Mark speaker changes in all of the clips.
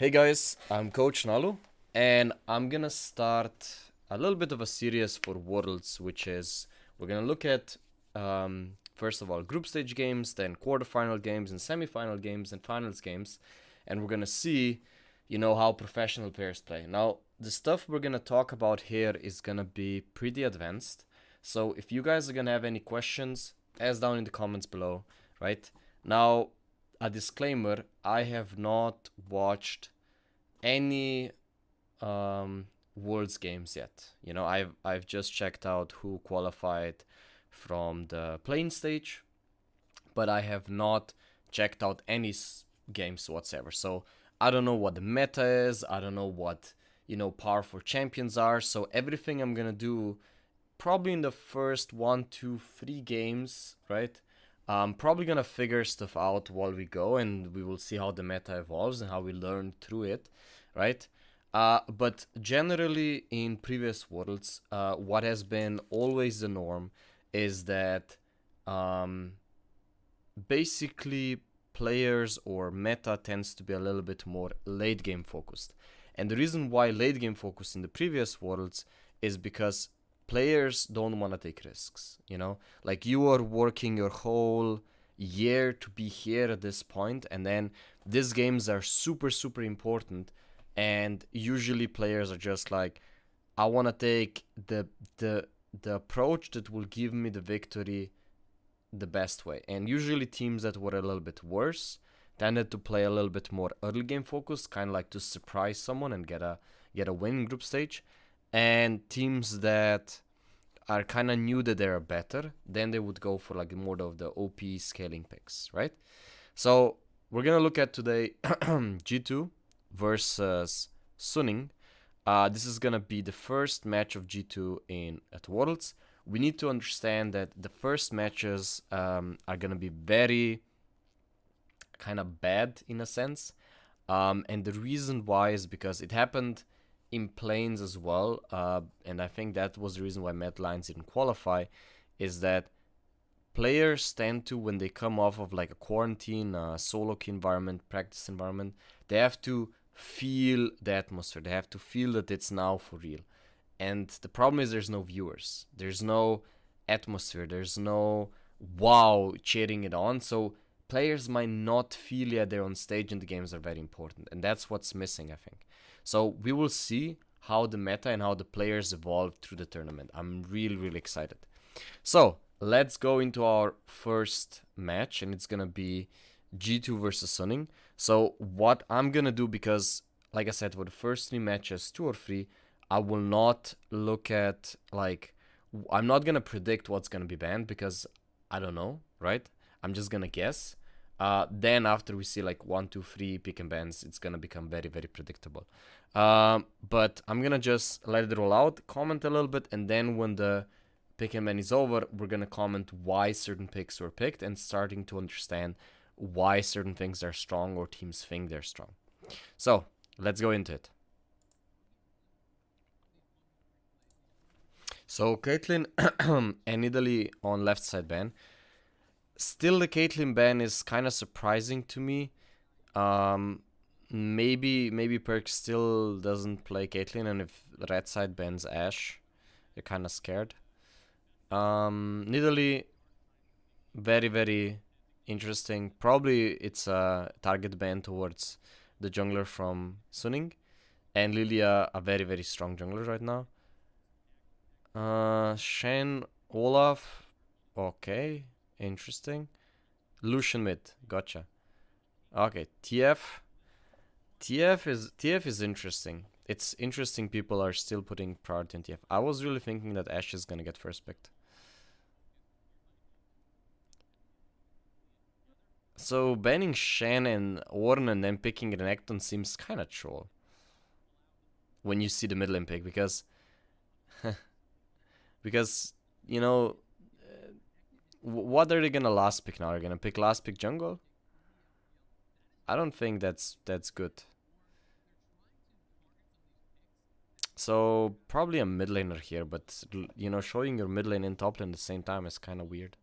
Speaker 1: Hey guys, I'm Coach Nalu, and I'm gonna start a little bit of a series for Worlds, which is we're gonna look at first of all group stage games, then quarterfinal games, and semifinal games, and finals games, and we're gonna see, how professional players play. Now, the stuff we're gonna talk about here is gonna be pretty advanced, so if you guys are gonna have any questions, ask down in the comments below, right? Now, a disclaimer, I have not watched any Worlds games yet. I've just checked out who qualified from the playing stage, but I have not checked out any games whatsoever. So I don't know what the meta is. I don't know what powerful champions are. So everything I'm gonna do probably in the first 1, 2, 3 games, right? I'm probably gonna figure stuff out while we go, and we will see how the meta evolves and how we learn through it, right? But generally, in previous worlds, what has been always the norm is that um, basically players or meta tends to be a little bit more late game focused. And the reason why late game focused in the previous worlds is because players don't want to take risks, Like you are working your whole year to be here at this point, and then these games are super, super important. And usually players are just like, I want to take the approach that will give me the victory the best way. And usually teams that were a little bit worse tended to play a little bit more early game focused, kind of like to surprise someone and get a win in group stage. And teams that are kind of knew that they're better, then they would go for like more of the OP scaling picks, right? So we're gonna look at today G2 versus Suning. This is gonna be the first match of G2 at Worlds. We need to understand that the first matches are gonna be very kind of bad in a sense, and the reason why is because it happened in planes as well, and I think that was the reason why Medlines didn't qualify, is that players tend to, when they come off of like a quarantine, solo queue environment, practice environment, they have to feel the atmosphere. They have to feel that it's now for real. And the problem is there's no viewers. There's no atmosphere. There's no wow cheering it on. So players might not feel yet they're on stage, and the games are very important. And that's what's missing, I think. So we will see how the meta and how the players evolve through the tournament. I'm really, really excited. So let's go into our first match, and it's gonna be G2 versus Suning. So what I'm gonna do, because like I said, for the first 3 matches, 2 or 3, I will not look at I'm not gonna predict what's gonna be banned because I don't know, right? I'm just gonna guess. Then after we see like 1, 2, 3 pick and bans, it's gonna become very, very predictable. But I'm gonna just let it roll out, comment a little bit, and then when the pick and ban is over, we're gonna comment why certain picks were picked and starting to understand why certain things are strong or teams think they're strong. So let's go into it. So Caitlyn and Italy on left side ban. Still, the Caitlyn ban is kind of surprising to me. Maybe Perk still doesn't play Caitlyn, and if red side bans Ashe, they're kind of scared. Nidalee, very, very interesting. Probably it's a target ban towards the jungler from Suning. And Lilia, a very, very strong jungler right now. Shen, Olaf, okay, interesting. Lucian mid, gotcha. Okay, TF is interesting. It's interesting people are still putting priority on TF. I was really thinking that Ashe is gonna get first picked. So banning Shen and Ornn and then picking Renekton seems kind of troll when you see the mid lane pick, because what are they gonna last pick now? Are they gonna pick last pick jungle? I don't think that's good. So probably a mid laner here, but showing your mid lane and top lane at the same time is kind of weird.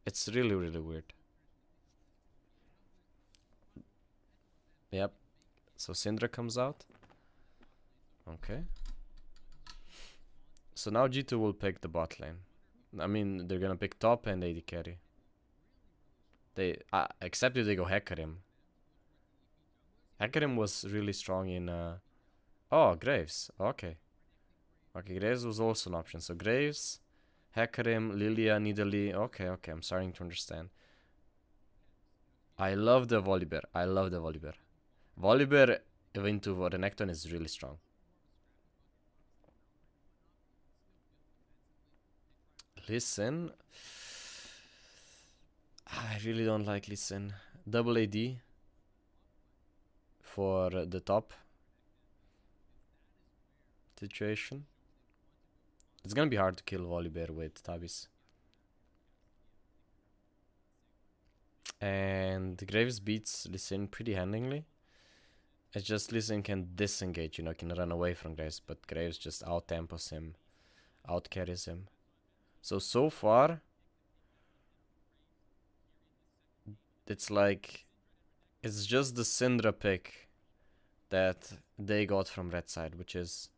Speaker 1: It's really, really weird. Yep. So Syndra comes out. Okay. So now G2 will pick the bot lane. I mean, they're gonna pick top and AD carry. They except if they go Hecarim. Hecarim was really strong in. Oh, Graves. Okay. Okay, Graves was also an option. So Graves, Hecarim, Lilia, Nidalee. Okay, okay. I'm starting to understand. I love the Volibear. I love the Volibear. Volibear into Renekton is really strong. Listen. I really don't like Listen. Double AD for the top situation. It's gonna be hard to kill Volibear with Tabis. And Graves beats Listen pretty handily. It's just Listen can disengage, you know, can run away from Graves, but Graves just out tempos him, out carries him. So far, it's like, it's just the Syndra pick that they got from red side, which is,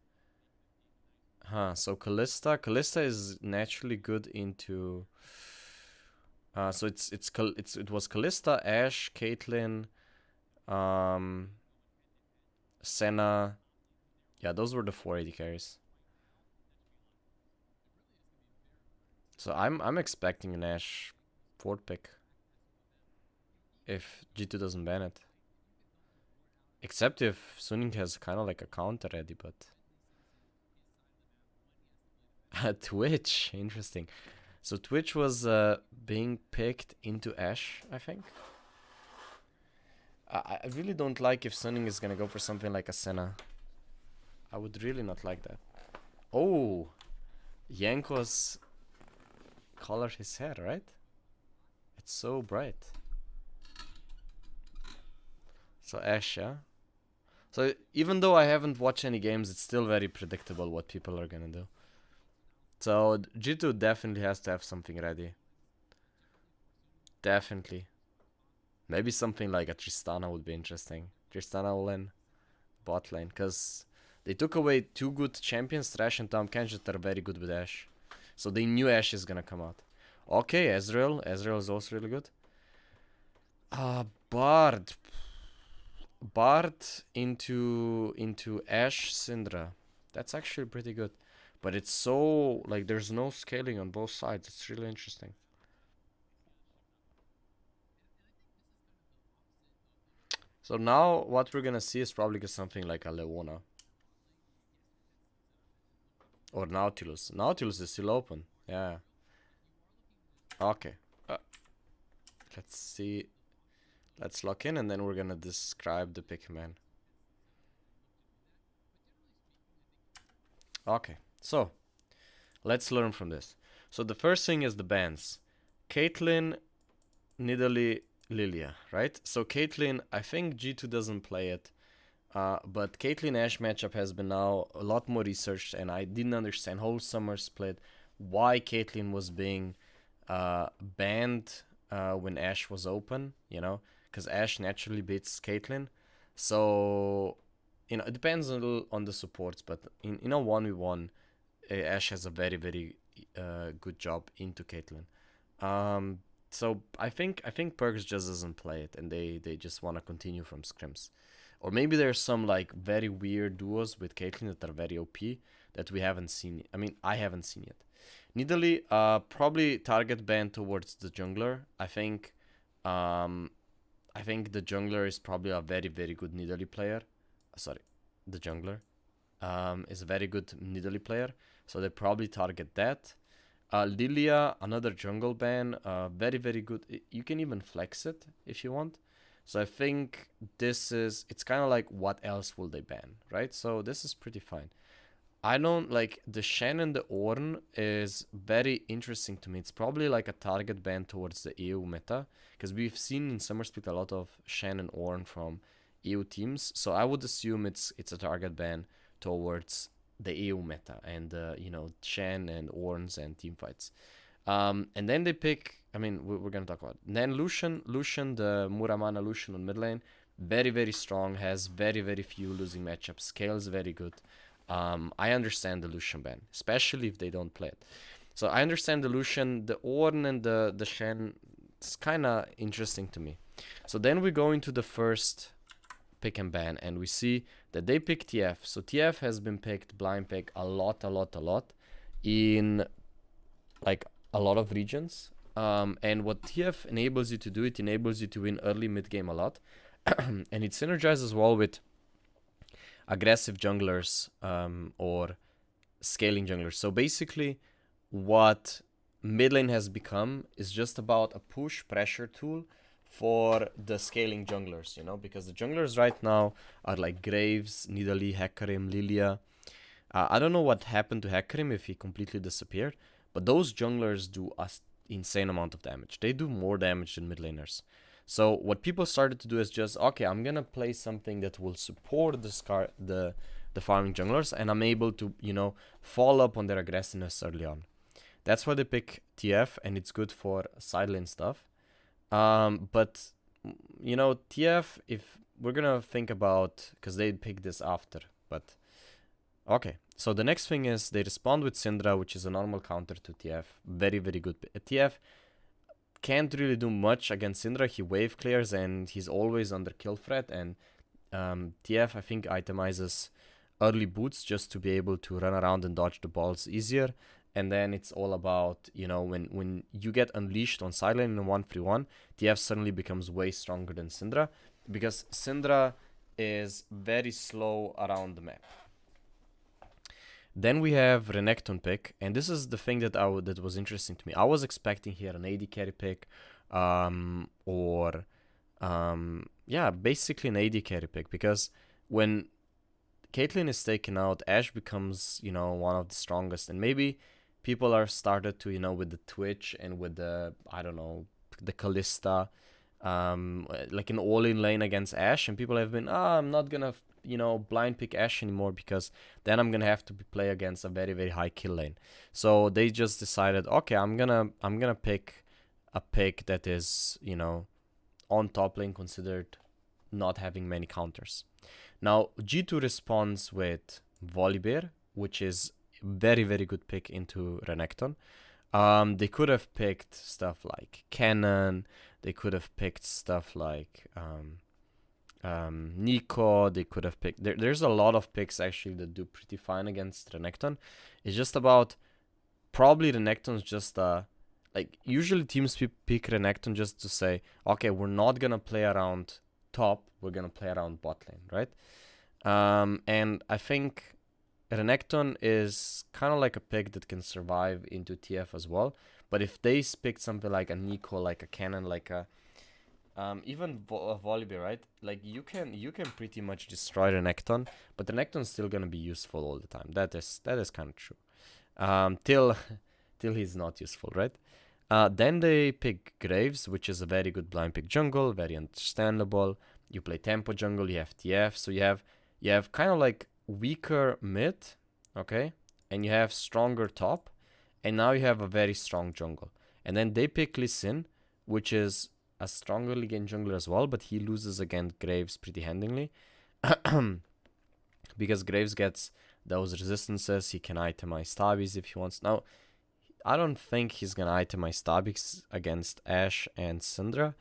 Speaker 1: so Kalista is naturally good into, so it was Kalista, Ashe, Caitlyn, Senna. Yeah, those were the 4 AD carries. So I'm expecting an Ashe 4th pick if G2 doesn't ban it. Except if Suning has kind of like a counter ready, but Twitch, interesting. So Twitch was being picked into Ashe, I think. I really don't like if Suning is gonna go for something like a Senna. I would really not like that. Oh, Yankos colored his hair, right? It's so bright. So Ashe, yeah? So even though I haven't watched any games, it's still very predictable what people are gonna do. So G2 definitely has to have something ready. Definitely. Maybe something like a Tristana would be interesting. Tristana will in bot lane, because they took away 2 good champions, Thresh and Tahm Kench, that are very good with Ashe. So they knew Ashe is gonna come out. Okay, Ezreal. Ezreal is also really good. Bard. Bard into Ashe Syndra. That's actually pretty good. But it's so, like, there's no scaling on both sides. It's really interesting. So now what we're gonna see is probably something like a Leona. Or Nautilus. Nautilus is still open. Yeah. Okay. Let's see. Let's lock in and then we're gonna describe the pick, man. Okay. So, let's learn from this. So the first thing is the bans. Caitlyn, Nidalee, Lilia, right? So Caitlyn, I think G2 doesn't play it. But Caitlyn Ashe matchup has been now a lot more researched, and I didn't understand whole summer split why Caitlyn was being banned when Ashe was open, you know, because Ashe naturally beats Caitlyn. So, you know, it depends a little on the supports, but in a 1v1, Ashe has a very, very good job into Caitlyn. So I think Perks just doesn't play it, and they just want to continue from scrims. Or maybe there's some like very weird duos with Caitlyn that are very OP that we haven't seen. I mean, I haven't seen yet. Nidalee, probably target ban towards the jungler. I think the jungler is probably a very, very good Nidalee player. Sorry, the jungler is a very good Nidalee player, so they probably target that. Lilia, another jungle ban, very, very good. You can even flex it if you want. So I think it's kind of like what else will they ban, right? So this is pretty fine. I don't like the Shen and the Ornn is very interesting to me. It's probably like a target ban towards the EU meta, because we've seen in Summer Split a lot of Shen and Ornn from EU teams. So I would assume it's a target ban towards the EU meta and you know, Shen and Ornns and team fights. And then they pick. I mean, we're gonna talk about it. Then Lucian, the Muramana Lucian on mid lane. very, very strong, has very, very few losing matchups, scales very good. I understand the Lucian ban, especially if they don't play it. So I understand the Lucian, the Ornn, and the Shen. It's kind of interesting to me. So then we go into the first pick and ban, and we see that they pick TF. So TF has been picked, blind pick, a lot in like a lot of regions. And what TF enables you to do, it enables you to win early mid game a lot. And it synergizes well with aggressive junglers or scaling junglers. So basically, what mid lane has become is just about a push pressure tool for the scaling junglers, you know, because the junglers right now are like Graves, Nidalee, Hecarim, Lilia. I don't know what happened to Hecarim, if he completely disappeared, but those junglers do an insane amount of damage. They do more damage than mid laners. So what people started to do is just, okay, I'm gonna play something that will support the farming junglers, and I'm able to, you know, follow up on their aggressiveness early on. That's why they pick TF, and it's good for side lane stuff. But you know, TF, if we're gonna think about, because they pick this after, but okay. So the next thing is they respond with Syndra, which is a normal counter to TF. Very, very good. TF can't really do much against Syndra. He wave clears and he's always under kill threat. And TF, I think, itemizes early boots just to be able to run around and dodge the balls easier. And then it's all about, you know, when you get unleashed on side lane in a 1v1, TF suddenly becomes way stronger than Syndra, because Syndra is very slow around the map. Then we have Renekton pick, and this is the thing that that was interesting to me. I was expecting here an AD carry pick, yeah, basically an AD carry pick, because when Caitlyn is taken out, Ashe becomes, you know, one of the strongest, and maybe people are started to, you know, with the Twitch and with the, I don't know, the Kalista, like an all-in lane against Ashe, and people have been, I'm not gonna, you know, blind pick Ashe anymore, because then I'm gonna have to play against a very, very high kill lane. So they just decided, okay, I'm gonna pick a pick that is, you know, on top lane, considered not having many counters. Now G2 responds with Volibear, which is very, very good pick into Renekton. They could have picked stuff like Cannon. They could have picked stuff like Nico. They could have picked. There's a lot of picks actually that do pretty fine against Renekton. It's just about, probably Renekton's just like, usually teams pick Renekton just to say, okay, we're not gonna play around top, we're gonna play around bot lane, right? And I think Renekton is kind of like a pick that can survive into TF as well. But if they picked something like a Nico, like a Cannon, like a even Volibear, right? Like you can pretty much destroy Renekton, but Renekton's still gonna be useful all the time. That is kind of true. Till he's not useful, right? Then they pick Graves, which is a very good blind pick jungle, very understandable. You play tempo jungle, you have TF, so you have kind of like weaker mid, okay, and you have stronger top, and now you have a very strong jungle. And then they pick Lee Sin, which is a stronger league game jungler as well, but he loses against Graves pretty handily because Graves gets those resistances. He can itemize Stabbies if he wants. Now, I don't think he's gonna itemize Stabbies against Ashe and Syndra,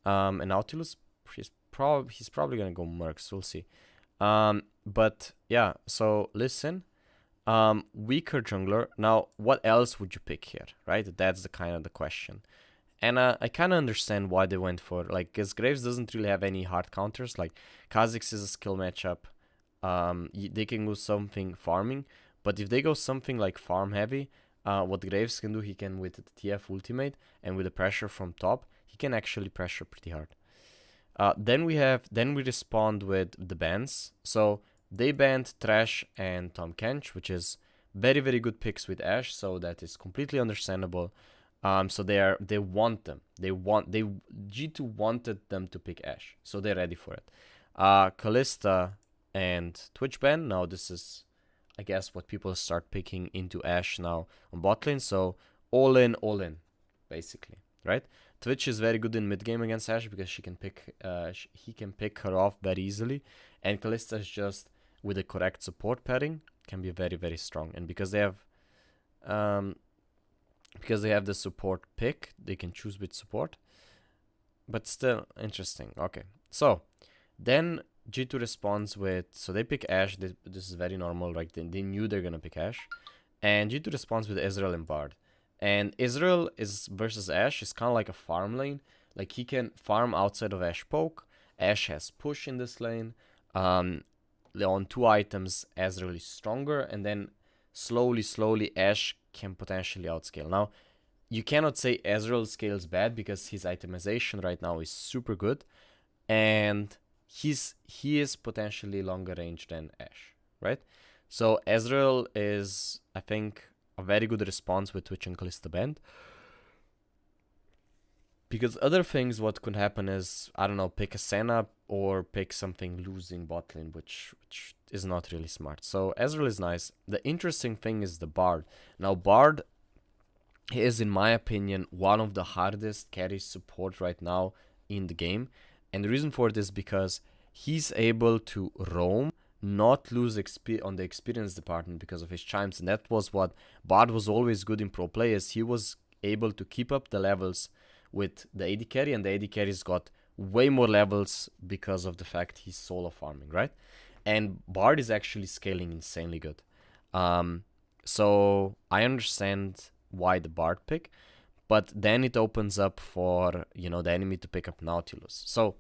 Speaker 1: and Nautilus, he's probably gonna go Mercs. We'll see. But yeah, so listen, weaker jungler. Now, what else would you pick here, right? That's the kind of the question. And I kind of understand why they went for, like, because Graves doesn't really have any hard counters. Like, Kha'Zix is a skill matchup. They can go something farming, but if they go something like farm heavy, what Graves can do, he can, with the TF ultimate and with the pressure from top, he can actually pressure pretty hard. Then we respond with the bans. So they banned Thresh and Tahm Kench, which is very, very good picks with Ashe, so that is completely understandable. So they want them. G2 wanted them to pick Ashe, so they're ready for it. Kalista and Twitch ban. Now this is, I guess, what people start picking into Ashe now on bot lane. So all in, basically, right? Twitch is very good in mid game against Ashe because he can pick her off very easily, and Kalista is just with the correct support pairing can be very, very strong. And because they have the support pick, they can choose with support. But still interesting. Okay, so then G2 responds with, so they pick Ashe. This is very normal, right? They knew they're gonna pick Ashe, and G2 responds with Ezreal and Bard. And Ezreal is versus Ashe is kind of like a farm lane. Like he can farm outside of Ashe poke. Ashe has push in this lane. On 2 items, Ezreal is stronger, and then slowly Ashe can potentially outscale. Now, you cannot say Ezreal scales bad because his itemization right now is super good, and he is potentially longer range than Ashe, right? So Ezreal is, I think, a very good response with Twitch and Kalista banned. Because other things, what could happen is, I don't know, pick a Senna or pick something losing bot lane, which is not really smart. So Ezreal is nice. The interesting thing is the Bard. Now Bard is, in my opinion, one of the hardest carry support right now in the game. And the reason for this is because he's able to roam, not lose on the experience department because of his chimes. And that was what Bard was always good in pro players. He was able to keep up the levels with the AD carry, and the AD carry's got way more levels because of the fact he's solo farming, right? And Bard is actually scaling insanely good. So I understand why the Bard pick, but then it opens up for, the enemy to pick up Nautilus. So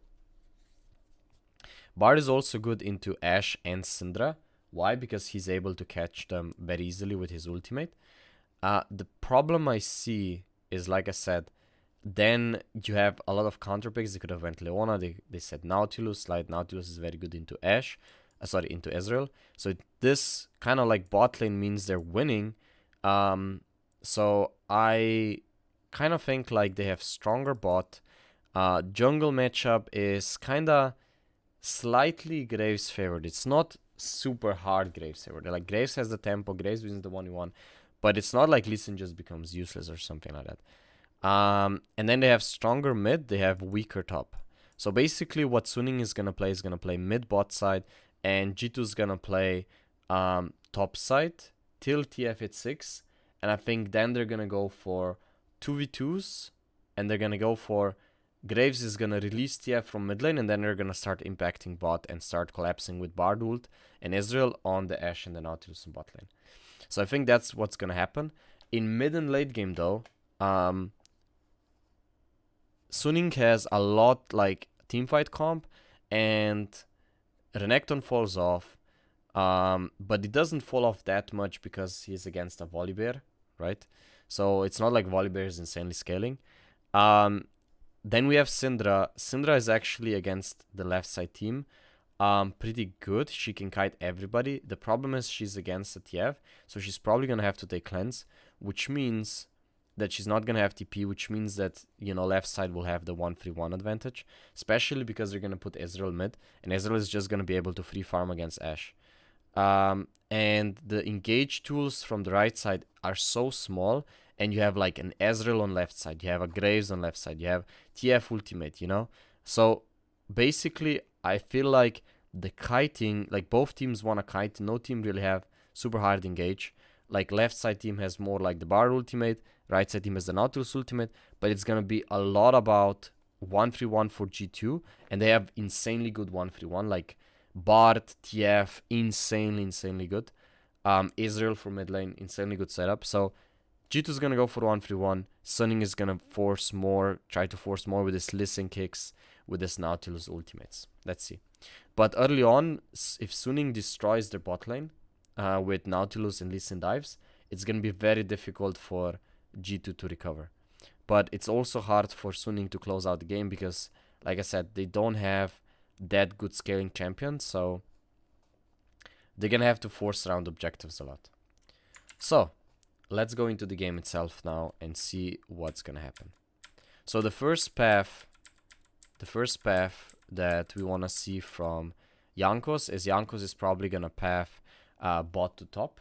Speaker 1: Bard is also good into Ashe and Syndra. Why? Because he's able to catch them very easily with his ultimate. The problem I see is, like I said, then you have a lot of counter picks. They could have went Leona. They said Nautilus. Like Nautilus is very good into into Ezreal. So this kind of like bot lane means they're winning. So I kind of think like they have stronger bot. Jungle matchup is kind of slightly Graves favored. It's not super hard Graves favored. Like Graves has the tempo. Graves wins the 1v1. But it's not like Lee Sin just becomes useless or something like that. And then they have stronger mid, they have weaker top. So basically what Suning is going to play mid bot side, and G2 is going to play top side till TF hits 6. And I think then they're going to go for 2v2s, and they're going to go for Graves is going to release TF from mid lane, and then they're going to start impacting bot and start collapsing with Bard ult and Ezreal on the Ashe and the Nautilus in bot lane. So I think that's what's going to happen. In mid and late game though, Suning has a lot like teamfight comp, and Renekton falls off, but it doesn't fall off that much because he's against a Volibear, right? So it's not like Volibear is insanely scaling. Then we have Syndra. Syndra is actually against the left side team. Pretty good. She can kite everybody. The problem is she's against the TF, so she's probably going to have to take cleanse, which means that she's not going to have TP, which means that, left side will have the 1-3-1 advantage, especially because they're going to put Ezreal mid, and Ezreal is just going to be able to free farm against Ashe. And the engage tools from the right side are so small, and you have like an Ezreal on left side, you have a Graves on left side, you have TF ultimate, So basically, I feel like the kiting, like both teams want to kite, no team really have super hard engage. Like left side team has more like the Bard ultimate, right side team has the Nautilus ultimate, but it's going to be a lot about 1-3-1 for G2, and they have insanely good 1-3-1, like Bard, TF, insanely good. Ezreal for mid lane, insanely good setup. So G2 is going to go for 1-3-1. Suning is going to try to force more with his listen kicks, with his Nautilus ultimates. Let's see. But early on, if Suning destroys their bot lane with Nautilus and listen dives, it's going to be very difficult for G2 to recover. But it's also hard for Suning to close out the game because, like I said, they don't have that good scaling champion, so they're going to have to force around objectives a lot. So, let's go into the game itself now and see what's going to happen. So the first path that we want to see from Jankos is probably going to path bot to top,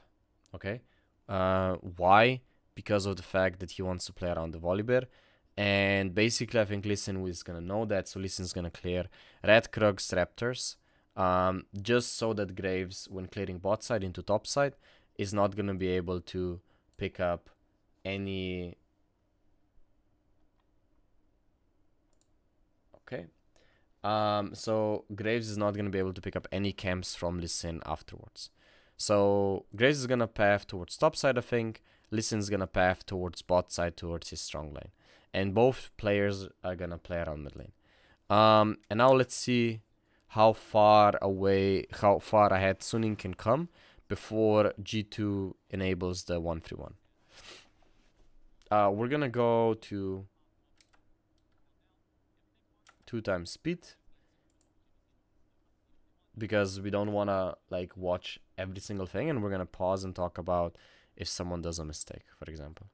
Speaker 1: okay? Why? Because of the fact that he wants to play around the Volibear, And basically, I think Lee Sin is gonna know that, so Lee Sin's gonna clear red Krugs Raptors, just so that Graves, when clearing bot side into top side, is not gonna be able to pick up any. Okay. So Graves is not gonna be able to pick up any camps from Lee Sin afterwards. So Graves is gonna path towards top side, I think. Lee Sin's gonna path towards bot side, towards his strong lane. And both players are gonna play around mid lane. And now let's see how far ahead Suning can come before G2 enables the 1-3-1. We're gonna go to 2 times speed, because we don't wanna like watch every single thing, and we're gonna pause and talk about if someone does a mistake, for example.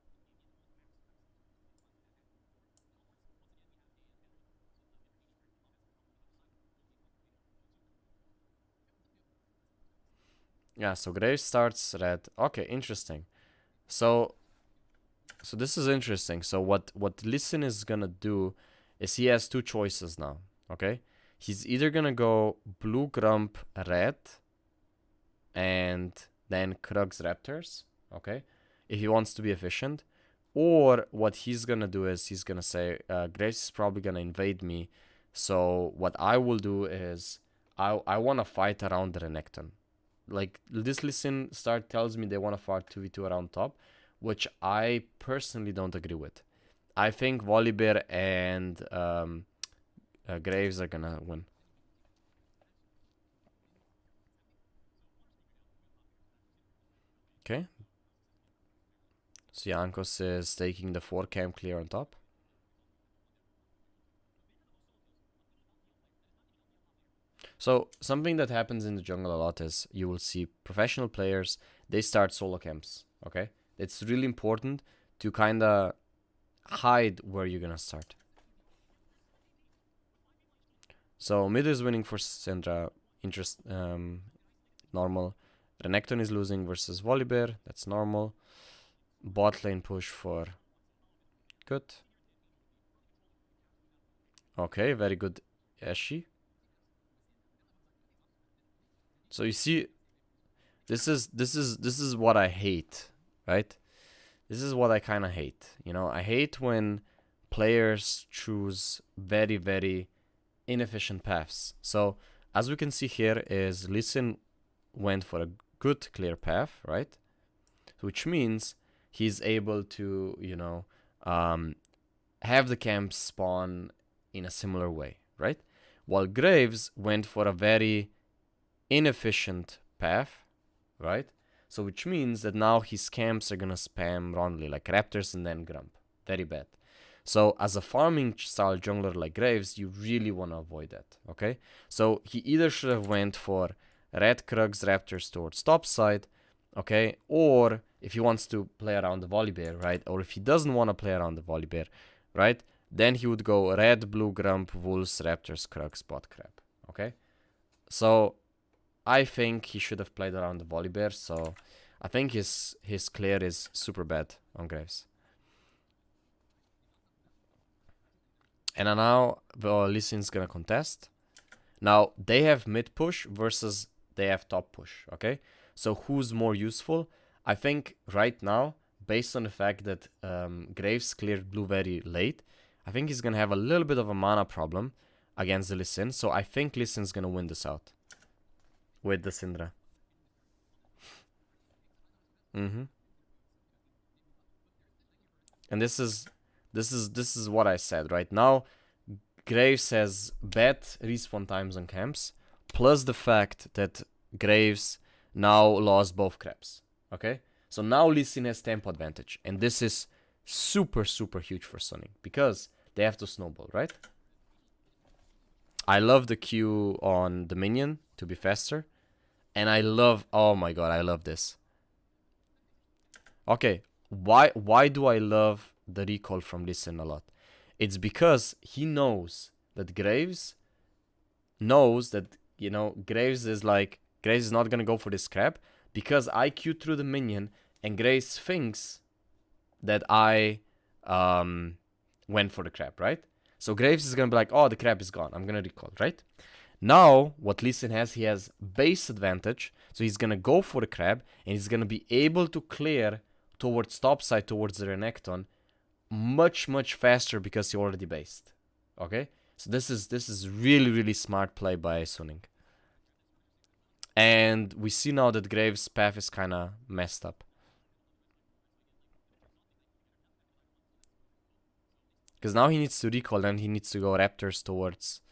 Speaker 1: Yeah, so Graves starts red. Okay, interesting. So this is interesting. So what Lee Sin is gonna do is he has 2 choices now. Okay, he's either gonna go blue Grump red and then Krugs Raptors. Okay, if he wants to be efficient, or what he's gonna do is he's gonna say Graves is probably gonna invade me. So what I will do is I wanna fight around the Renekton. Like this Lee Sin start tells me they want to fight 2v2 around top, which I personally don't agree with. I think Volibear and Graves are gonna win. Okay. So Jankos is taking the 4 camp clear on top. So something that happens in the jungle a lot is you will see professional players, they start solo camps, okay? It's really important to kind of hide where you're gonna start. So mid is winning for Syndra, normal. Renekton is losing versus Volibear, that's normal. Bot lane push for good. Okay, very good Ashe. So you see, this is what I hate, right? This is what I kind of hate. You know, I hate when players choose very, very inefficient paths. So as we can see here is Lee Sin went for a good clear path, right? Which means he's able to, you know, have the camps spawn in a similar way, right? While Graves went for a very inefficient path, right? So which means that now his camps are gonna spam wrongly, like Raptors and then Grump. Very bad. So as a farming style jungler like Graves, you really want to avoid that, okay? So he either should have went for red Krugs Raptors towards top side, okay? Or if he wants to play around the Volibear, right? Or if he doesn't want to play around the Volibear, right? Then he would go red, blue, Grump, Wolves, Raptors, Krugs, bot crab, okay? So I think he should have played around the Volibear, so I think his clear is super bad on Graves. And now Lee Sin's gonna contest. Now they have mid push versus they have top push, okay? So who's more useful? I think right now, based on the fact that Graves cleared blue very late, I think he's gonna have a little bit of a mana problem against the Lee Sin. So I think Lee Sin's gonna win this out with the Syndra. And this is what I said, right? Now Graves has bad respawn times on camps, plus the fact that Graves now lost both crabs. Okay? So now Lee Sin has tempo advantage. And this is super, super huge for Sonic, because they have to snowball, right? I love the Q on the minion to be faster. And I love, oh my god, I love this. Okay, why do I love the recall from Lee Sin a lot? It's because he knows that Graves knows that, you know, Graves is not gonna go for this crap, because I Q through the minion and Graves thinks that I went for the crab, right? So Graves is gonna be like, oh, the crab is gone. I'm gonna recall, right? Now, what Lee Sin has, he has base advantage. So he's gonna go for the crab, and he's gonna be able to clear towards topside, towards the Renekton, much faster because he already based. Okay? So this is really smart play by Suning. And we see now that Graves' path is kinda messed up. Because now he needs to recall, and he needs to go Raptors towards...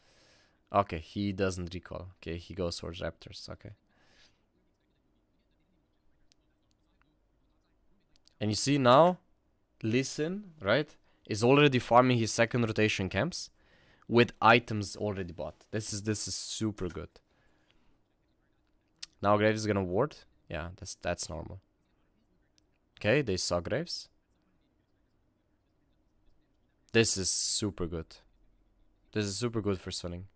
Speaker 1: Okay, he doesn't recall. Okay, he goes towards Raptors. Okay. And you see now, Lee Sin, right, is already farming his second rotation camps with items already bought. This is super good. Now Graves is gonna ward. Yeah, that's normal. Okay, they saw Graves. This is super good. This is super good for Sunning.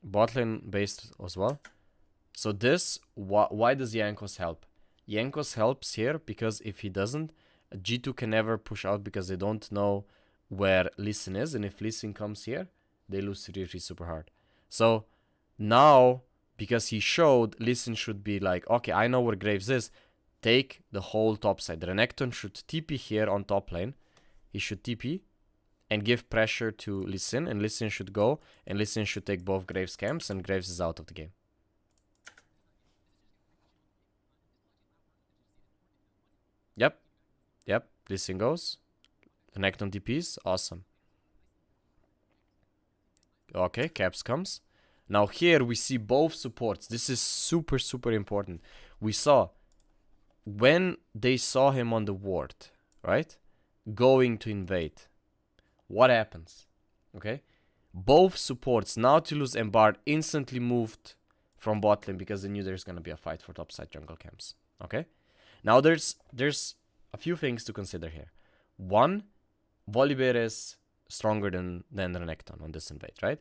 Speaker 1: Bot lane based as well. So this, why does Jankos help? Jankos helps here because if he doesn't, G2 can never push out because they don't know where Lee Sin is. And if Lee Sin comes here, they lose 3-3 super hard. So now, because he showed, Lee Sin should be like, okay, I know where Graves is. Take the whole top side. The Renekton should TP here on top lane. He should TP and give pressure to Lee Sin, and Lee Sin should go, and Lee Sin should take both Graves camps, and Graves is out of the game. Yep. Lee Sin goes. The Renekton TPs. Awesome. Okay, Caps comes. Now here we see both supports. This is super important. We saw when they saw him on the ward, right? Going to invade. What happens? Okay? Both supports, Nautilus and Bard, instantly moved from bot lane because they knew there's gonna be a fight for topside jungle camps. Okay? Now there's a few things to consider here. One, Volibear is stronger than Renekton on this invade, right?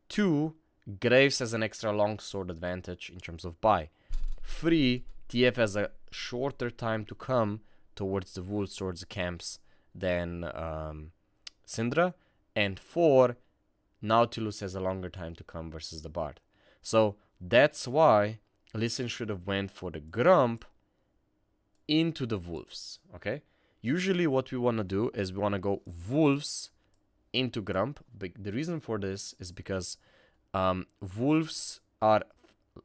Speaker 1: Two, Graves has an extra longsword advantage in terms of buy. 3, TF has a shorter time to come towards the wolves, towards the camps than Syndra. And 4, Nautilus has a longer time to come versus the Bard. So that's why Lee Sin should have went for the Grump into the wolves, okay? Usually what we want to do is we want to go wolves into Grump. But the reason for this is because wolves are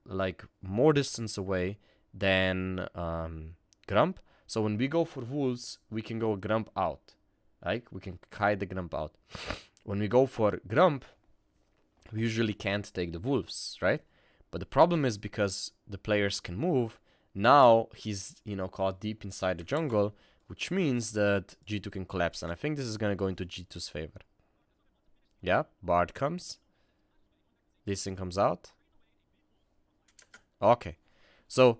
Speaker 1: like more distance away than Grump. So when we go for wolves, we can go Grump out. Like we can hide the Grump out. When we go for Grump, we usually can't take the wolves, right? But the problem is because the players can move, now he's, caught deep inside the jungle, which means that G2 can collapse. And I think this is going to go into G2's favor. Yeah, Bard comes. This thing comes out. Okay. So,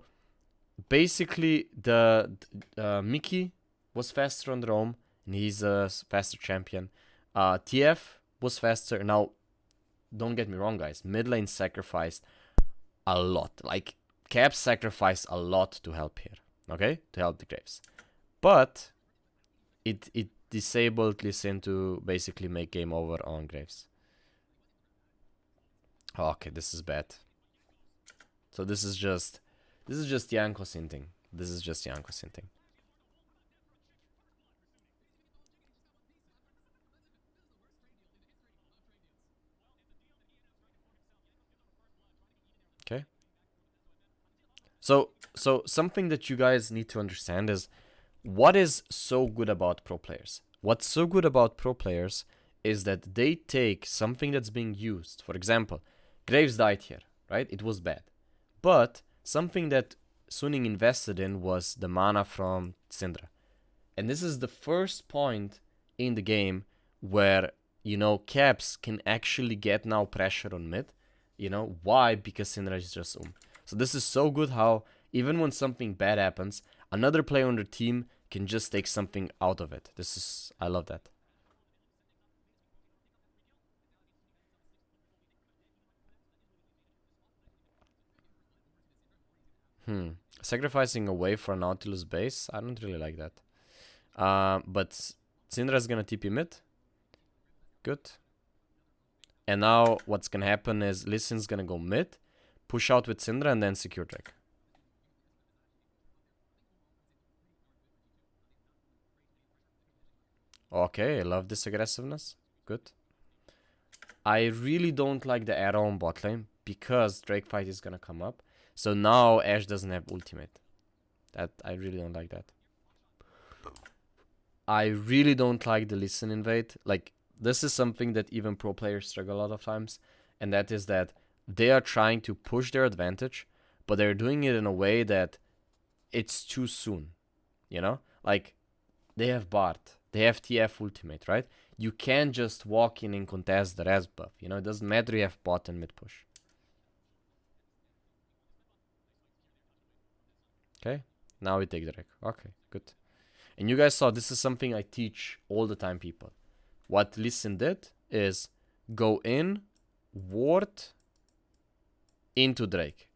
Speaker 1: basically, the Mickey was faster on the roam, and he's a faster champion. TF was faster. Now, don't get me wrong, guys. Mid lane sacrificed a lot. Like, Caps sacrificed a lot to help here. Okay? To help the Graves. But it disabled Lee Sin to basically make game over on Graves. Okay, this is bad. So this is just Yanko sinting. This is just Yanko sinting. Okay. So something that you guys need to understand is what is so good about pro players. What's so good about pro players is that they take something that's being used. For example, Graves died here, right? It was bad. But something that Suning invested in was the mana from Syndra. And this is the first point in the game where, Caps can actually get now pressure on mid. Why? Because Syndra is just So this is so good how even when something bad happens, another player on the team can just take something out of it. I love that. Sacrificing away for a Nautilus base? I don't really like that. But Syndra's gonna TP mid. Good. And now what's gonna happen is Lee Sin's gonna go mid, push out with Syndra, and then secure Drake. Okay, I love this aggressiveness. Good. I really don't like the arrow on bot lane because Drake fight is gonna come up. So now Ashe doesn't have ultimate. That I really don't like that. I really don't like the listen invade. Like, this is something that even pro players struggle a lot of times, and that is that they are trying to push their advantage, but they're doing it in a way that it's too soon. You know? Like, they have Bart, they have TF ultimate, right? You can't just walk in and contest the res buff. You know, it doesn't matter you have bot and mid push. Okay, now we take the wreck. Okay, good. And you guys saw this is something I teach all the time, people. What Lee Sin did is go in, ward into Drake.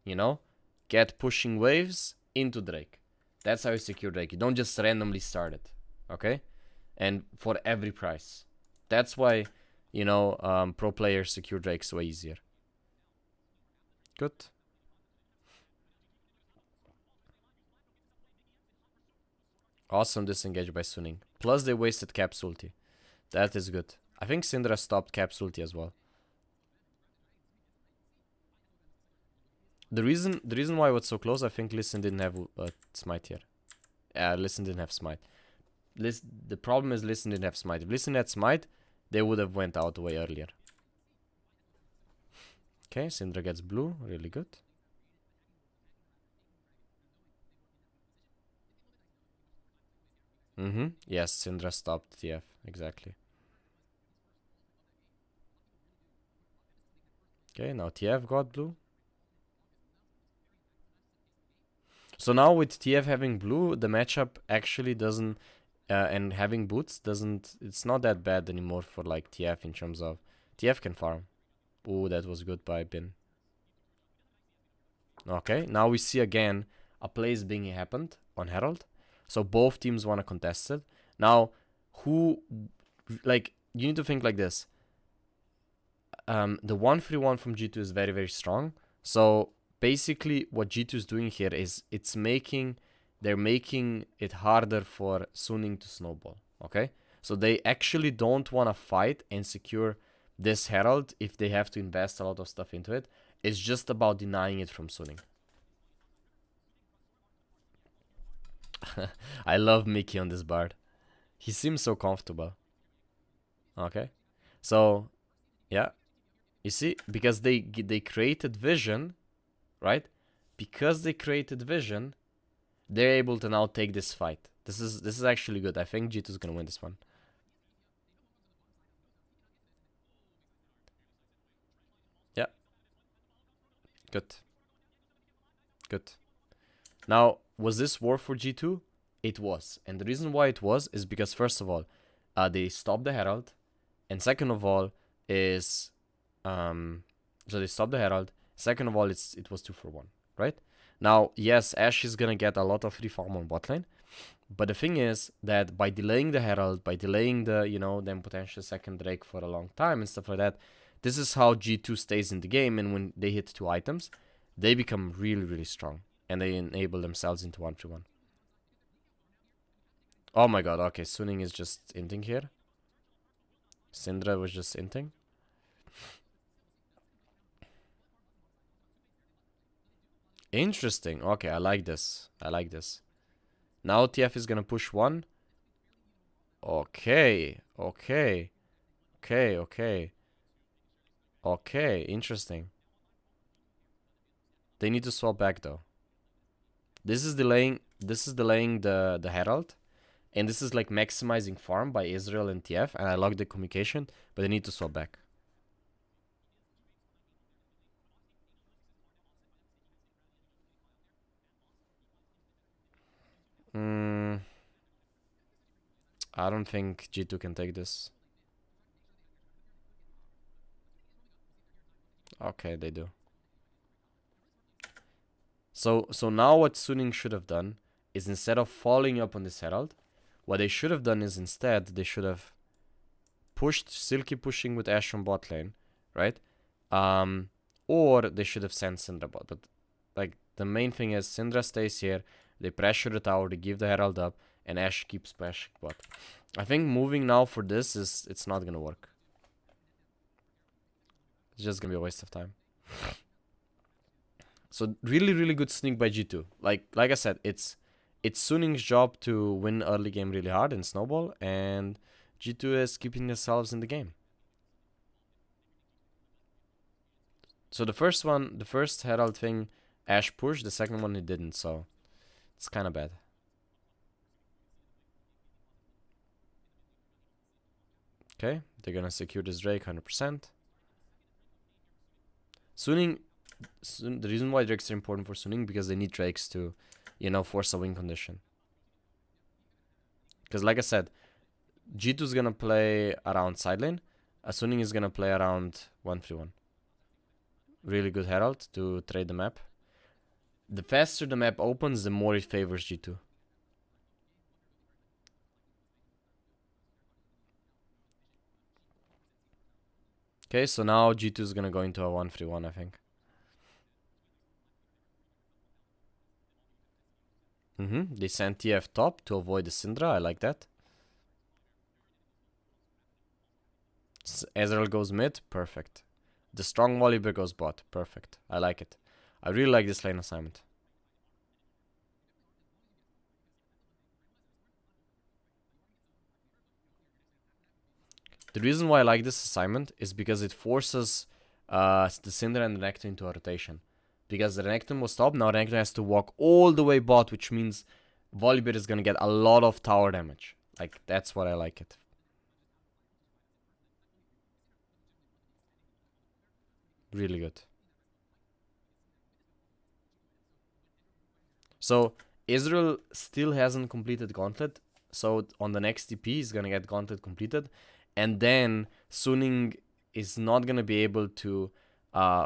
Speaker 1: You know? Get pushing waves into Drake. That's how you secure Drake. You don't just randomly start it. Okay? And for every price. That's why, you know, pro players secure Drakes way easier. Good. Awesome disengage by Suning. Plus they wasted Cap's ulti. That is good. I think Syndra stopped Cap's ulti as well. The reason why it was so close, I think Lee Sin didn't have smite here. Lee Sin didn't have smite. The problem is Lee Sin didn't have smite. If Lee Sin had smite, they would have went out way earlier. Okay, Syndra gets blue. Really good. Yes, Syndra stopped TF. Exactly. Okay, now TF got blue. So now with TF having blue, the matchup actually doesn't, and having boots doesn't, it's not that bad anymore for like TF in terms of, TF can farm. Ooh, that was good by Bin. Okay, now we see again a place being happened on Herald. So both teams want to contest it. Now, who, like, you need to think like this. The 1-3-1 from G2 is very, very strong. So basically what G2 is doing here is they're making it harder for Suning to snowball. Okay? So they actually don't want to fight and secure this Herald if they have to invest a lot of stuff into it. It's just about denying it from Suning. I love Mickey on this Bard. He seems so comfortable. Okay. So, yeah. You see, because they created vision, right? Because they created vision, they're able to now take this fight. This is actually good. I think G2 is gonna win this one. Yeah. Good. Good. Now, was this war for G2? It was. And the reason why it was is because, first of all, they stopped the Herald. And second of all, is so they stopped the Herald. Second of all, it was 2-for-1, right? Now, yes, Ashe is gonna get a lot of free farm on bot lane, but the thing is that by delaying the Herald, by delaying the, you know, then potential second Drake for a long time and stuff like that, this is how G2 stays in the game, and when they hit 2 items, they become really, really strong, and they enable themselves into 1-3-1. Oh my god, okay, Suning is just inting here. Syndra was just inting. Interesting. Okay, I like this. I like this. Now TF is gonna push 1. Okay. Okay. Okay, okay. Okay, interesting. They need to swap back though. This is delaying the Herald. And this is like maximizing farm by Israel and TF. And I locked the communication, but they need to swap back. I don't think G2 can take this. Okay, they do. So now what Suning should have done is, instead of following up on this Herald, What they should have done is instead, they should have pushed, still keep pushing with Ashe from bot lane, right? Or they should have sent Syndra bot. But like the main thing is Syndra stays here, they pressure the tower, they give the Herald up, and Ashe keeps splashing bot. I think moving now for this it's not gonna work. It's just gonna be a waste of time. So really, really good sneak by G2. Like I said, it's Suning's job to win early game really hard in Snowball, and G2 is keeping themselves in the game. So the first Herald thing, Ashe pushed. The second one he didn't, so it's kind of bad. Okay, they're gonna secure this Drake 100%. Suning, the reason why Drakes are important for Suning because they need Drakes to, you know, force a win condition. Because like I said, G2 is gonna play around side lane. Suning is gonna play around 1-3-1. Really good Herald to trade the map. The faster the map opens, the more it favors G2. Okay, so now G2 is gonna go into a 1-3-1, I think. They sent TF top to avoid the Syndra. I like that. Ezreal goes mid. Perfect. The strong Volibear goes bot. Perfect. I like it. I really like this lane assignment. The reason why I like this assignment is because it forces the Syndra and the Renekton into a rotation. Because the Renekton was top, now Renekton has to walk all the way bot, which means Volibear is gonna get a lot of tower damage. Like, that's what I like it. Really good. So, Israel still hasn't completed Gauntlet. So, on the next TP, he's gonna get Gauntlet completed. And then, Suning is not gonna be able to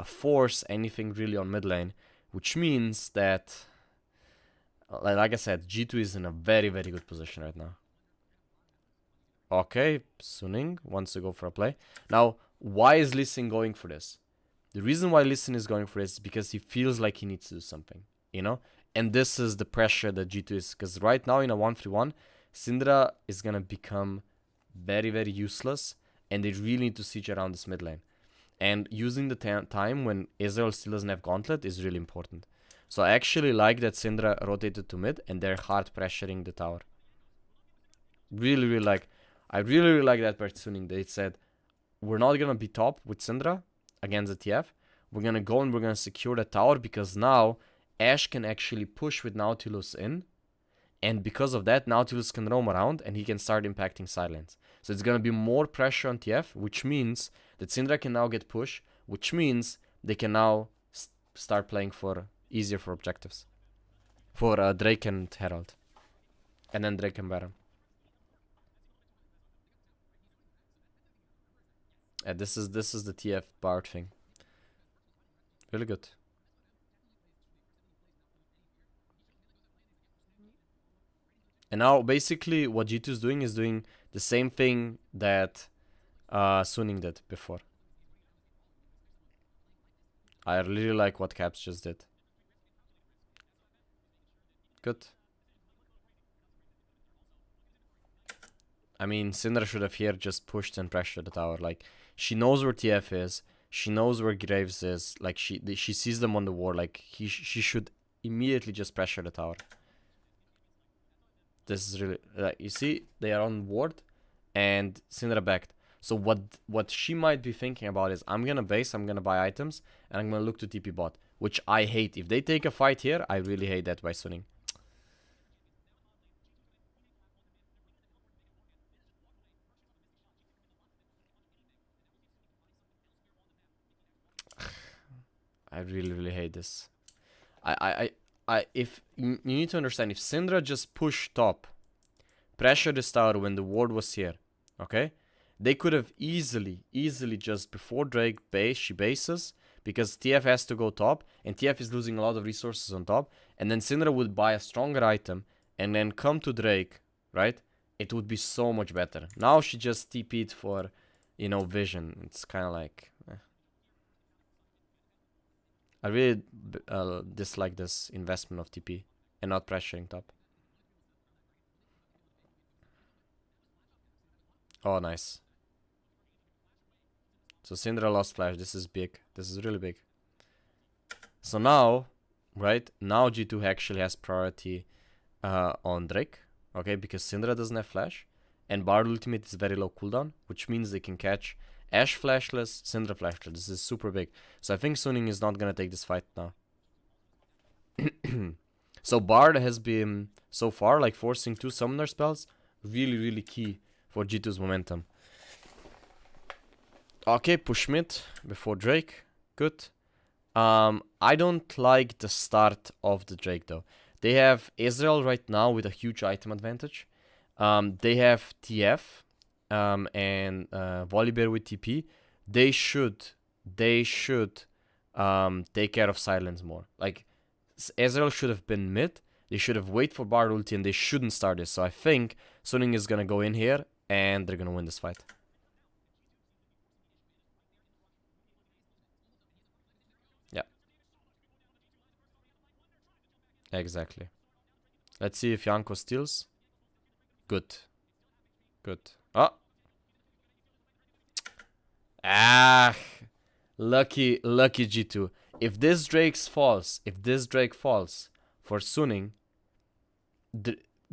Speaker 1: force anything really on mid lane. Which means that, like I said, G2 is in a very, very good position right now. Okay, Suning wants to go for a play. Now, why is Lee Sin going for this? The reason why Lee Sin is going for this is because he feels like he needs to do something, you know? And this is the pressure that G2 is, because right now in a 1-3-1, Syndra is gonna become very, very useless, and they really need to siege around this mid lane. And using the time when Israel still doesn't have Gauntlet is really important. So I actually like that Syndra rotated to mid, and they're hard pressuring the tower. Really, really like. I really, really like that Suning. They said, we're not gonna be top with Syndra against the TF. We're gonna go and we're gonna secure the tower, because now Ashe can actually push with Nautilus in, and because of that, Nautilus can roam around and he can start impacting side lanes. So it's gonna be more pressure on TF, which means that Syndra can now get push, which means they can now start playing for easier for objectives. For Drake and Herald. And then Drake and Baron. This is the TF Bard thing. Really good. And now basically what G2 is doing the same thing that Suning did before. I really like what Caps just did. Good. I mean, Syndra should have here just pushed and pressured the tower. Like, she knows where TF is. She knows where Graves is. Like, she sees them on the ward. Like, she should immediately just pressure the tower. This is really... you see, they are on ward, and Syndra backed. So what she might be thinking about is, I'm gonna base, I'm gonna buy items, and I'm gonna look to TP bot. Which I hate. If they take a fight here, I really hate that by Suning. I really, really hate this. If you need to understand, if Syndra just pushed top, pressure this tower when the ward was here, okay? They could have easily just before Drake she bases, because TF has to go top, and TF is losing a lot of resources on top, and then Syndra would buy a stronger item, and then come to Drake, right? it would be so much better. Now she just TP'd for, you know, vision. It's kind of like... I really dislike this investment of TP and not pressuring top. Oh, nice. So Syndra lost flash. This is big. This is really big. So now, right, now G2 actually has priority on Drake, okay, because Syndra doesn't have flash, and Bard ultimate is very low cooldown, which means they can catch Ashe flashless, Syndra flashless. This is super big. So I think Suning is not gonna take this fight now. So Bard has been, so far, like forcing 2 summoner spells, really, really key for G2's momentum. Okay, push mid before Drake. Good. I don't like the start of the Drake though. They have Ezreal right now with a huge item advantage. They have TF and Volibear with TP. They should take care of silence more. Like Ezreal should have been mid. They should have waited for Bard ulti and they shouldn't start this. So I think Suning is gonna go in here and they're gonna win this fight. Yeah. Exactly. Let's see if Yanko steals. Good. Good. Oh. Ah. Lucky G2. If this Drake falls for Suning,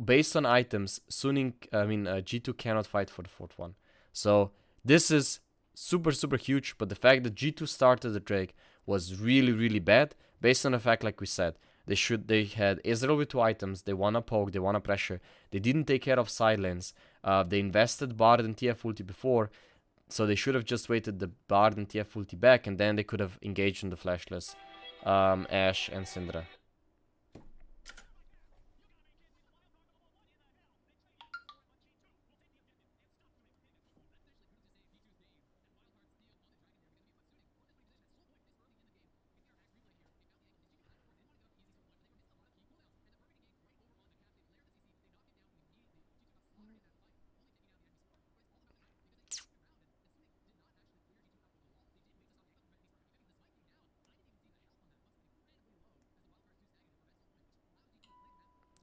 Speaker 1: based on items, G2 cannot fight for the 4th one. So this is super huge, but the fact that G2 started the Drake was really, really bad, based on the fact, like we said, they had Ezreal with 2 items, they wanna poke, they wanna pressure, they didn't take care of silence, they invested Bard and TF ulti before, so they should have just waited the Bard and TF ulti back, and then they could have engaged in the flashless Ashe and Syndra.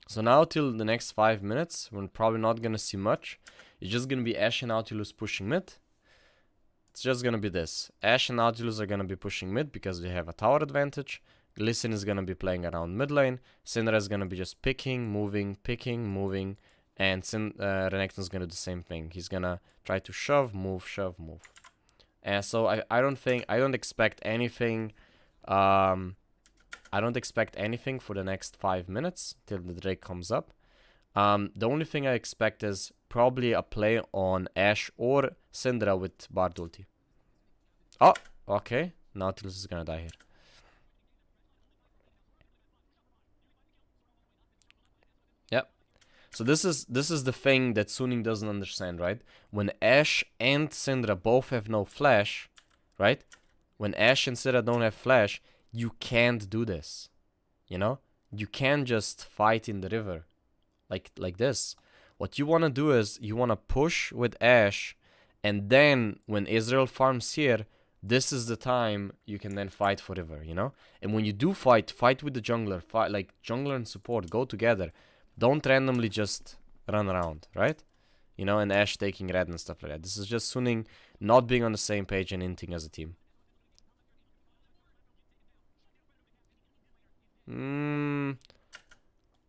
Speaker 1: So now till the next 5 minutes, we're probably not gonna see much. It's just gonna be Ashe and Nautilus pushing mid. It's just gonna be this. Ashe and Nautilus are gonna be pushing mid because they have a tower advantage. Listen is gonna be playing around mid lane. Syndra is gonna be just picking, moving, and Renekton is gonna do the same thing. He's gonna try to shove, move. And so I don't expect anything. I don't expect anything for the next 5 minutes till the Drake comes up. The only thing I expect is probably a play on Ashe or Syndra with Bard ulti. Oh, okay. Nautilus is gonna die here. Yep. So this is the thing that Suning doesn't understand, right? When Ashe and Syndra both have no flash, right? When Ashe and Syndra don't have flash, you can't do this. You know? You can't just fight in the river like this. What you want to do is you want to push with Ashe, and then when Ezreal farms here, this is the time you can then fight for river, you know? And when you do fight with the jungler. Fight like jungler and support go together. Don't randomly just run around, right? You know, and Ashe taking red and stuff like that. This is just Suning not being on the same page and inting as a team.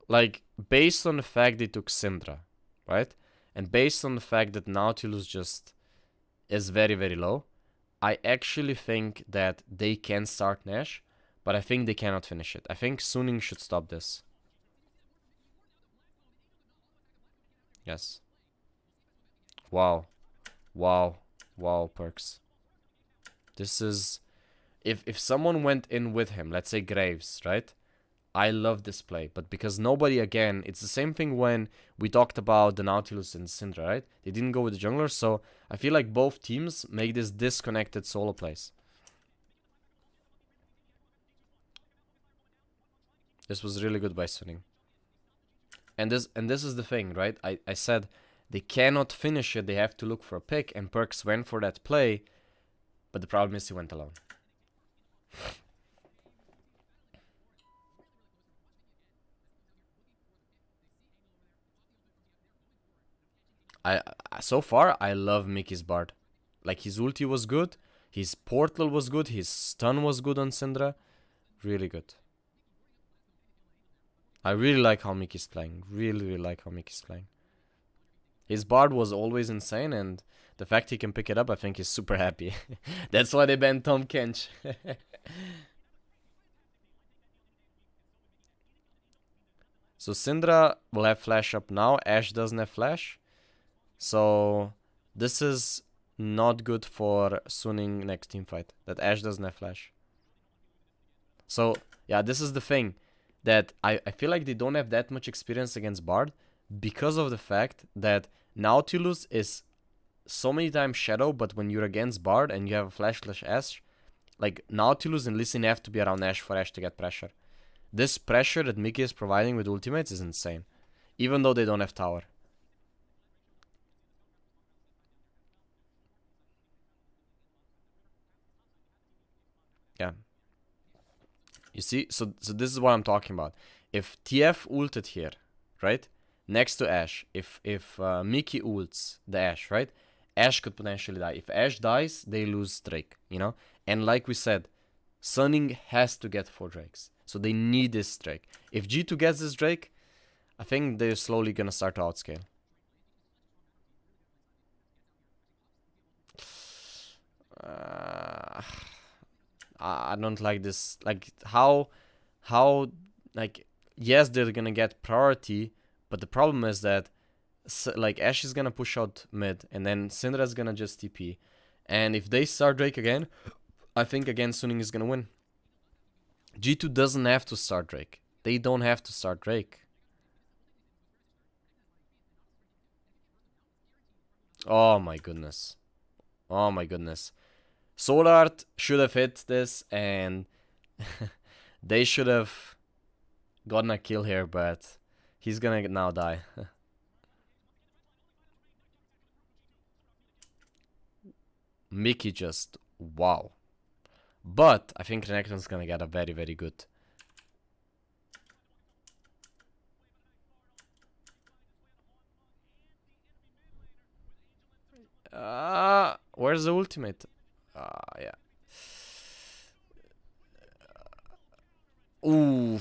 Speaker 1: Like, based on the fact they took Syndra, right? And based on the fact that Nautilus just is very, very low, I actually think that they can start Nash, but I think they cannot finish it. I think Suning should stop this. Yes. Wow. Wow, Perks. This is... If someone went in with him, let's say Graves, right? I love this play, but because nobody, again, it's the same thing when we talked about the Nautilus and Syndra, right? They didn't go with the jungler, so I feel like both teams make this disconnected solo plays. This was really good by Suning. And this is the thing, right? I said They cannot finish it. They have to look for a pick, and Perks went for that play, but the problem is he went alone. So far, I love Mickey's Bard. Like, his ulti was good, his portal was good, his stun was good on Syndra. Really good. I really like how Mickey's playing. Really like how Mickey's playing. His Bard was always insane, and the fact he can pick it up, I think he's super happy. That's why they banned Tom Kench. So Syndra will have flash up now. Ashe doesn't have flash. So this is not good for Suning next team fight. That Ashe doesn't have flash. So yeah, this is the thing. That I feel like they don't have that much experience against Bard because of the fact that Nautilus is so many times Shadow, but when you're against Bard and you have a flash Ashe, like Nautilus and Lee Sin have to be around Ashe for Ashe to get pressure. This pressure that Mickey is providing with ultimates is insane, even though they don't have tower. Yeah. You see, so this is what I'm talking about. If TF ulted here, right, next to Ashe, if Mickey ults the Ashe, right, Ashe could potentially die. If Ashe dies, they lose Drake, you know? And like we said, Suning has to get 4 Drakes. So they need this Drake. If G2 gets this Drake, I think they're slowly gonna start to outscale. I don't like this. Like, how, like, yes, they're gonna get priority, but the problem is that, like, Ashe is gonna push out mid, and then Syndra's gonna just TP. And if they start Drake again, I think again Suning is gonna win. G2 doesn't have to start Drake. They don't have to start Drake. Oh my goodness. Oh my goodness. Solart should have hit this, and they should have gotten a kill here, but he's gonna now die. Mickey just, wow. But I think Renekton's gonna get a very good. Where's the ultimate? Yeah. Ooh.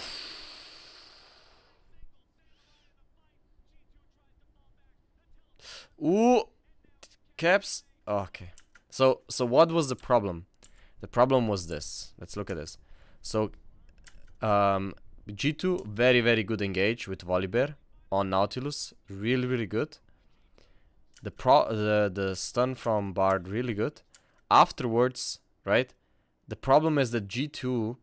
Speaker 1: Ooh. Caps. Okay. So what was the problem? The problem was this. Let's look at this. So G2 very good engage with Volibear on Nautilus. Really good. The stun from Bard really good. Afterwards, right? The problem is that G2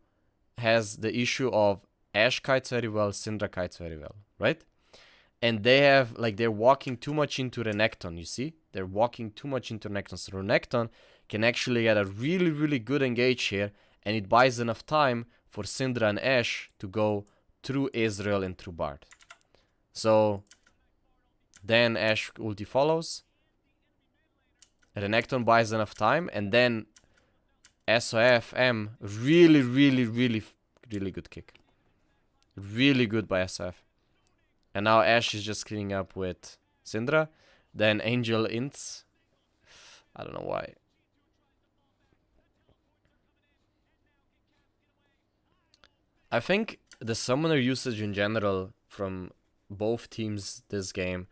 Speaker 1: has the issue of Ashe kites very well, Syndra kites very well, right? And they have, like, they're walking too much into Renekton, you see? They're walking too much into Renekton. So Renekton can actually get a really good engage here, and it buys enough time for Syndra and Ashe to go through Ezreal and through Bard. So then Ashe ulti follows. Renekton buys enough time, and then SOFM, really good kick. Really good by SOF. And now Ashe is just cleaning up with Syndra. Then Angel ints. I don't know why. I think the summoner usage in general from both teams this game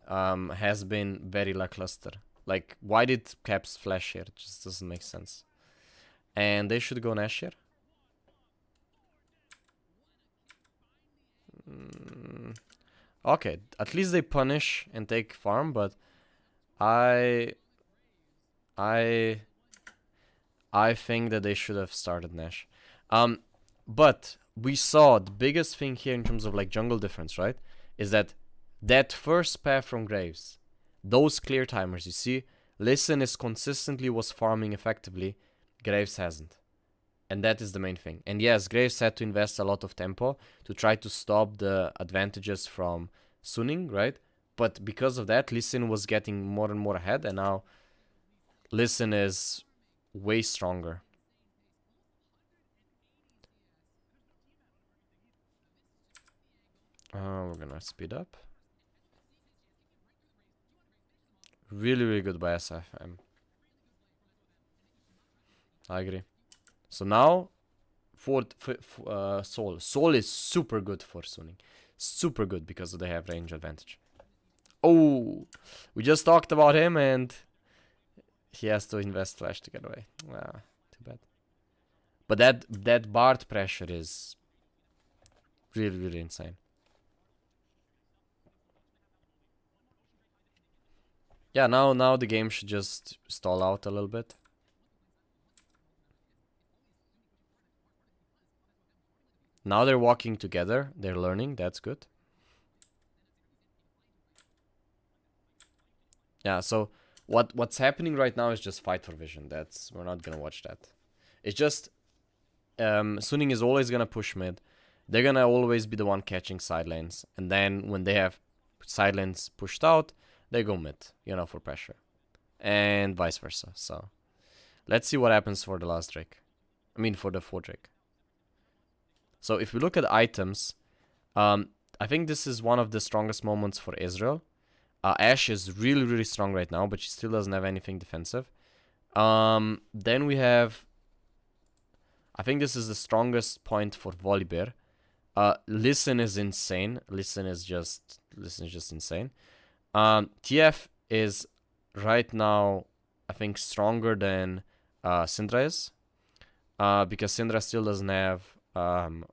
Speaker 1: has been very lackluster. Like, why did Caps flash here? It just doesn't make sense. And they should go Nash here. Okay, at least they punish and take farm, but I think that they should have started Nash. But we saw the biggest thing here in terms of, like, jungle difference, right? Is that first path from Graves, those clear timers, you see, Listen is consistently was farming effectively, Graves hasn't. And that is the main thing. And yes, Graves had to invest a lot of tempo to try to stop the advantages from Suning, right? but because of that, Lee Sin was getting more and more ahead, and now Lee Sin is way stronger. We're gonna speed up. Really, really good by SFM. I agree. So now, Soul. Soul is super good for Suning. Super good because they have range advantage. Oh, we just talked about him and he has to invest flash to get away. Ah, too bad. But that Bard pressure is really, really insane. Yeah, now the game should just stall out a little bit. Now they're walking together. They're learning. That's good. Yeah, so what's happening right now is just fight for vision. We're not gonna watch that. It's just Suning is always gonna push mid. They're gonna always be the one catching side lanes, and then when they have side lanes pushed out, they go mid, for pressure, and vice versa. So let's see what happens for the last Drake. I mean, for the 4 Drake. So if we look at items, I think this is one of the strongest moments for Israel. Ashe is really, really strong right now, but she still doesn't have anything defensive. Then we have, I think this is the strongest point for Volibear. Listen is insane. Listen is just insane. TF is right now, I think, stronger than Syndra is. Because Syndra still doesn't have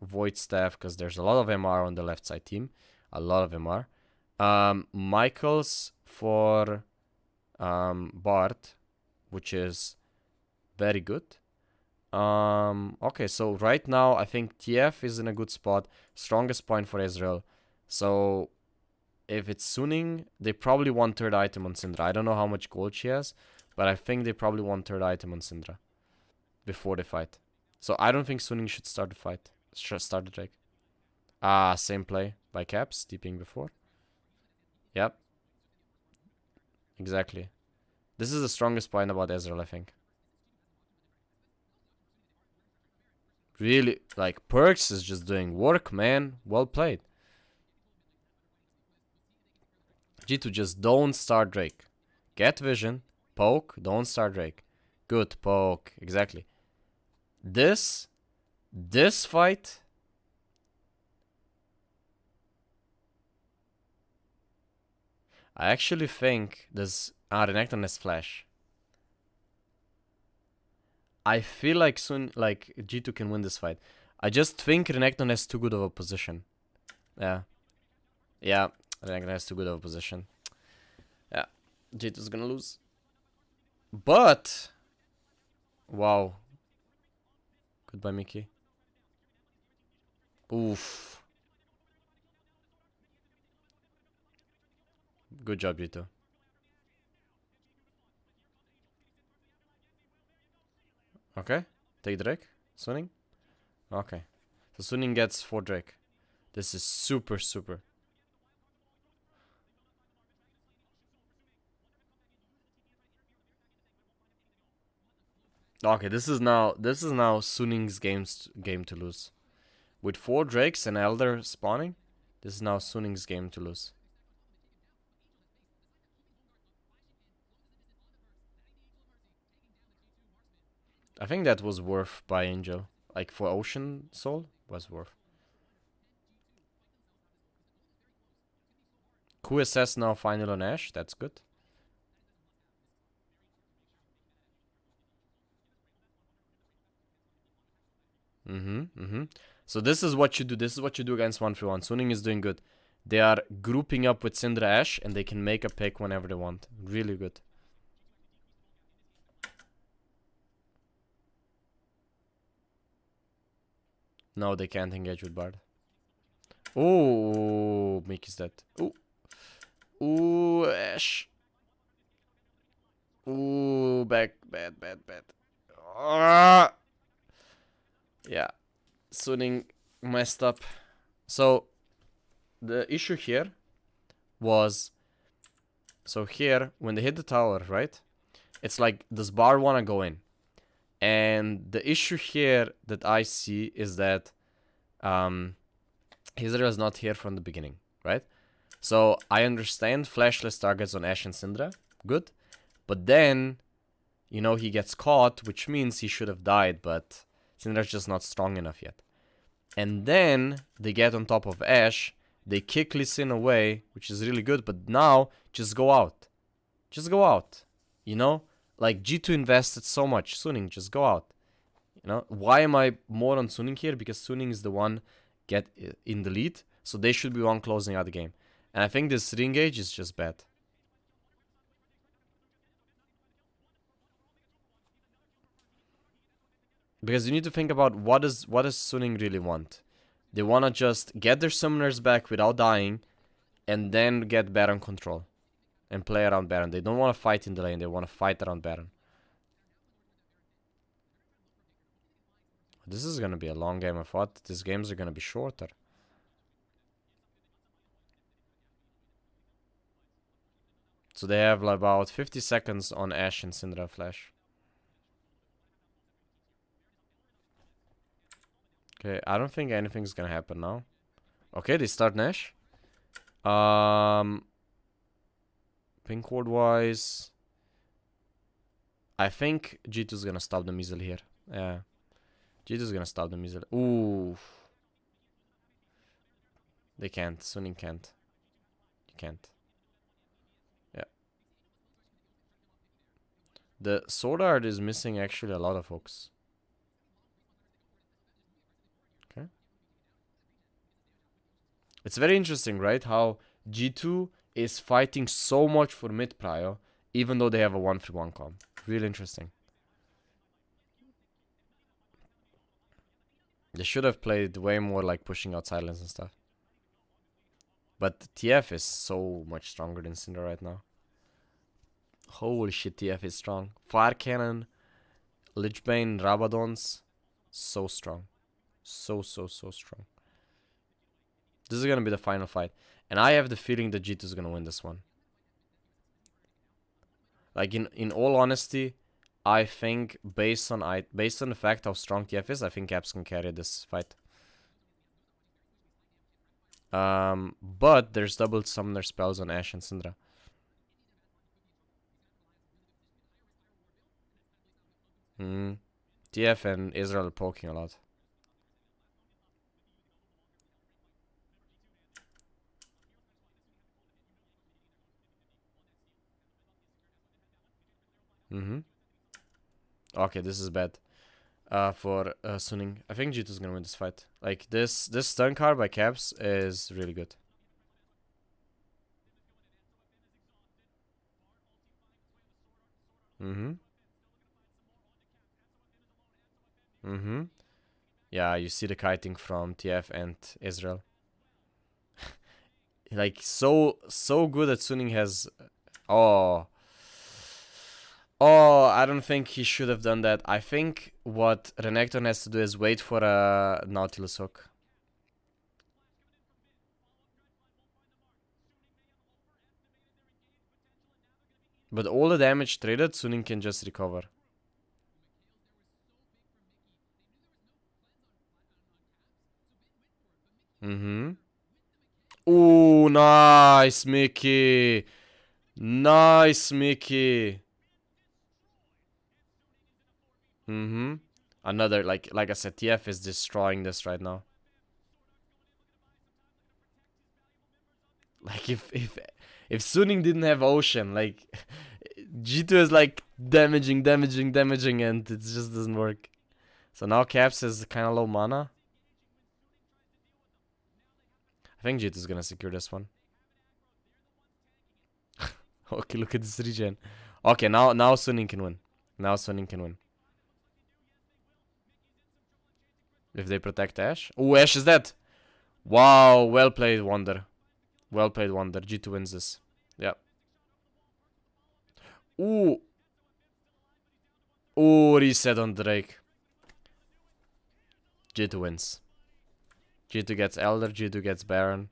Speaker 1: Void Staff, because there's a lot of MR on the left side team. A lot of MR. Michael's for Bart, which is very good. Okay, so right now I think TF is in a good spot. Strongest point for Israel. So if it's Suning, they probably want third item on Syndra. I don't know how much gold she has, but I think they probably want third item on Syndra before they fight. So I don't think Suning should start the fight. Start the Drake. Same play by Caps, TPing before. Yep. Exactly. This is the strongest point about Ezreal, I think. Really, like, Perks is just doing work, man. Well played. G2, just don't start Drake. Get vision, poke, don't start Drake. Good poke, exactly. This fight, I actually think this Renekton has flash. I feel like G2 can win this fight. I just think Renekton has too good of a position. Yeah. Yeah, Renekton has too good of a position. Yeah, G2's gonna lose. But, wow. Goodbye, Mickey. Oof. Good job, G2. Okay, take Drake. Suning. Okay. So Suning gets 4 Drake. This is super. Okay, this is now Suning's game to lose. With 4 Drakes and Elder spawning, this is now Suning's game to lose. I think that was worth by Angel. Like for Ocean Soul, was worth. QSS now final on Ashe, that's good. So this is what you do. This is what you do against 1v1. Suning is doing good. They are grouping up with Syndra Ashe and they can make a pick whenever they want. Really good. No, they can't engage with Bard. Oh, Mickey's dead. Ooh. Ooh, Ashe. Ooh, bad. Yeah. Suning messed up. So, the issue here was So here, when they hit the tower, right? It's like, does bar want to go in? And the issue here that I see is that Hizra is not here from the beginning, right? So I understand flashless targets on Ashe and Syndra. Good. But then, you know, he gets caught, which means he should have died, but Syndra's just not strong enough yet. And then they get on top of Ashe. They kick Lee Sin away, which is really good. But now, just go out. Just go out. You know? Like, G2 invested so much. Suning, just go out. You know? Why am I more on Suning here? Because Suning is the one get in the lead. So they should be one closing out the game. And I think this re-engage is just bad. Because you need to think about what does Suning really want. They want to just get their summoners back without dying, and then get Baron control. And play around Baron. They don't want to fight in the lane, they want to fight around Baron. This is going to be a long game. I thought these games are going to be shorter. So they have like about 50 seconds on Ashe and Syndra Flash. Okay, I don't think anything's gonna happen now. Okay, they start Nash. Pink ward wise, I think G2's gonna stop them easily here. Yeah, G2's gonna stop them easily. Ooh, they can't. Suning can't. You can't. Yeah. The Sword Art is missing actually a lot of hooks. Okay. It's very interesting, right? How G2 is fighting so much for mid prio, even though they have a 1-3-1 comp. Really interesting. They should have played way more like pushing out silence and stuff. But TF is so much stronger than Syndra right now. Holy shit, TF is strong. Fire Cannon, Lichbane, Rabadons. So strong. So strong. This is gonna be the final fight. And I have the feeling that G2 is gonna win this one. Like, in all honesty, I think based on the fact how strong TF is, I think Caps can carry this fight. But there's double summoner spells on Ashe and Syndra. TF and Israel are poking a lot. Okay, this is bad. For Suning. I think G2 is gonna win this fight. Like, this stun card by Caps is really good. Yeah, you see the kiting from TF and Israel. Like, so good that Suning has... Oh, I don't think he should have done that. I think what Renekton has to do is wait for a Nautilus hook. But all the damage traded, Suning can just recover. Ooh, nice, Mickey. Nice, Mickey. Another, like I said, TF is destroying this right now. Like, if Suning didn't have Ocean, like, G2 is like damaging, and it just doesn't work. So now Caps is kind of low mana. I think G2 is gonna secure this one. Okay, look at this regen. Okay, now Suning can win. Now Suning can win. If they protect Ashe. Oh, Ashe is dead. Wow, well played, Wonder. Well played, Wonder. G2 wins this. Yep. Ooh. Ooh, reset on Drake. G2 wins. G2 gets Elder, G2 gets Baron.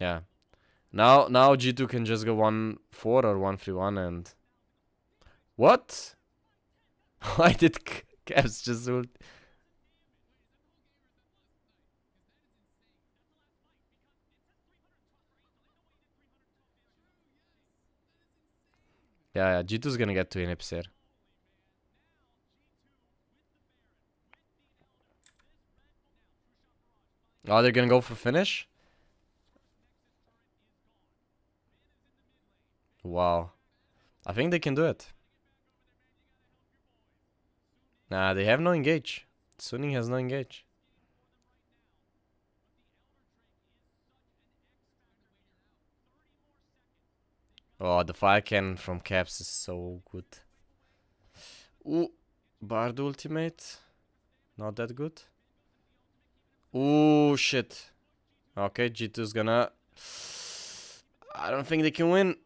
Speaker 1: Yeah. Now G2 can just go 1-4 or 1-3-1 and what? Why did Caps just ult? Yeah, G2's gonna get 2 inhips here. Oh, they're gonna go for finish? Wow. I think they can do it. Nah, they have no engage. Suning has no engage. Oh, the fire cannon from Caps is so good. Ooh, Bard ultimate. Not that good. Ooh, shit. Okay, G2's gonna... I don't think they can win.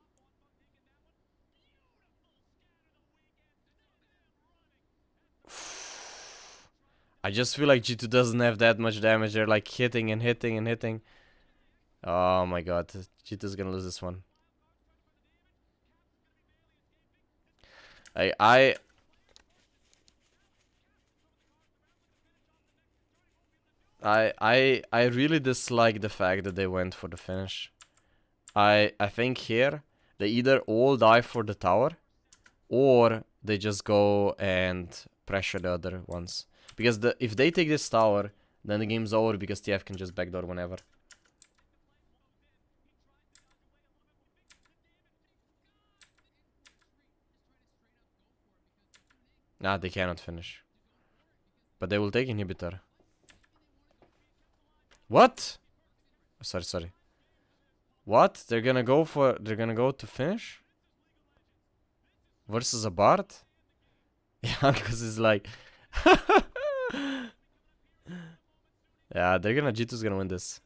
Speaker 1: I just feel like G2 doesn't have that much damage. They're like hitting and hitting and hitting. Oh my god, G2's gonna lose this one. I I really dislike the fact that they went for the finish. I think here they either all die for the tower or they just go and pressure the other ones. Because if they take this tower, then the game's over because TF can just backdoor whenever. Nah, they cannot finish. But they will take inhibitor. What? Sorry. What? They're gonna go to finish? Versus a Bard? Yeah, because it's like... yeah, G2's gonna win this.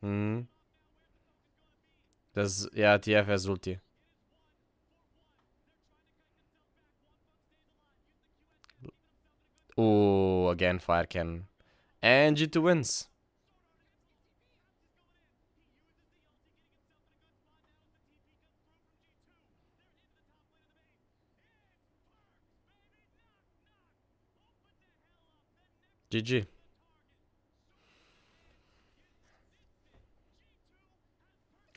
Speaker 1: Hmm. Yeah, TF has ulti. Oh, again fire cannon. And G2 wins. GG.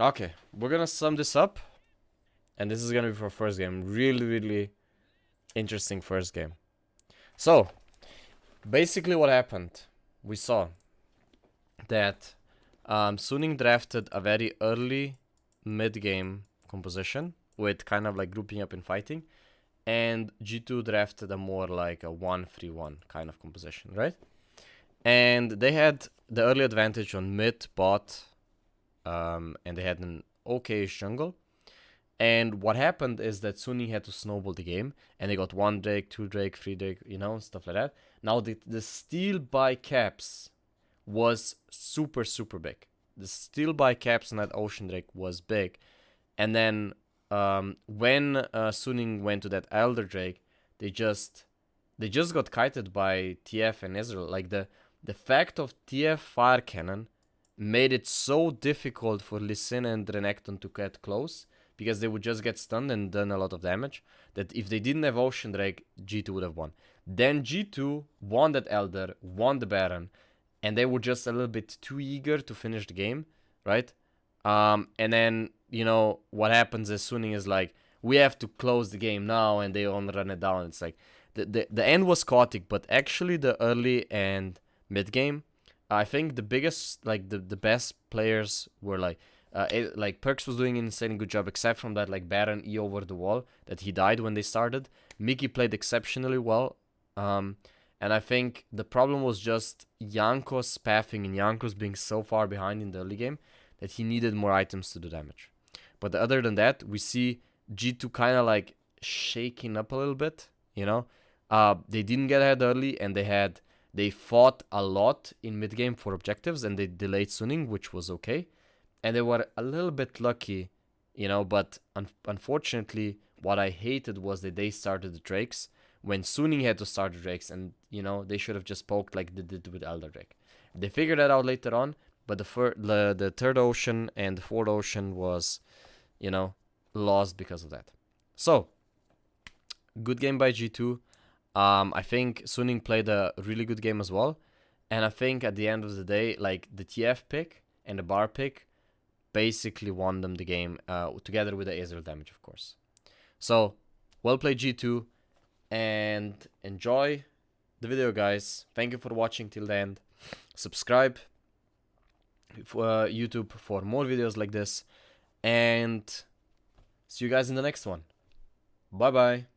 Speaker 1: Okay, we're gonna sum this up. And this is gonna be for first game. Really interesting first game. So, basically what happened, we saw that Suning drafted a very early mid-game composition with kind of like grouping up and fighting, and G2 drafted a more like a 1-3-1 kind of composition, right? And they had the early advantage on mid, bot, and they had an okay jungle. And what happened is that Sunny had to snowball the game, and they got 1 Drake, 2 Drake, 3 Drake, you know, stuff like that. Now, the steal by Caps was super big. The steal by Caps on that Ocean Drake was big. And then when Suning went to that Elder Drake, they just got kited by TF and Israel. Like, the fact of TF Fire Cannon made it so difficult for Lee Sin and Renekton to get close, because they would just get stunned and done a lot of damage, that if they didn't have Ocean Drake, G2 would have won. Then G2 won that Elder, won the Baron, and they were just a little bit too eager to finish the game, right? And then, you know, what happens is Suning is like, we have to close the game now, and they all run it down. It's like, the end was chaotic, but actually the early and mid game, I think the biggest, like the best players were like, like Perks was doing an insanely good job, except from that like Baron E over the wall that he died when they started. Mickey played exceptionally well, and I think the problem was just Jankos pathing and Jankos being so far behind in the early game that he needed more items to do damage. But other than that, we see G2 kind of like shaking up a little bit, you know. They didn't get ahead early, and they fought a lot in mid game for objectives, and they delayed Suning, which was okay. And they were a little bit lucky, you know, but unfortunately, what I hated was that they started the Drakes when Suning had to start the Drakes, and you know they should have just poked like they did with Elder Drake. They figured that out later on, but the third ocean and the fourth ocean was, you know, lost because of that. So, good game by G2. I think Suning played a really good game as well. And I think at the end of the day, like the TF pick and the bar pick basically won them the game, together with the Aether damage, of course. So, well played G2, and enjoy the video, guys. Thank you for watching till the end. Subscribe for YouTube for more videos like this, and see you guys in the next one. Bye bye.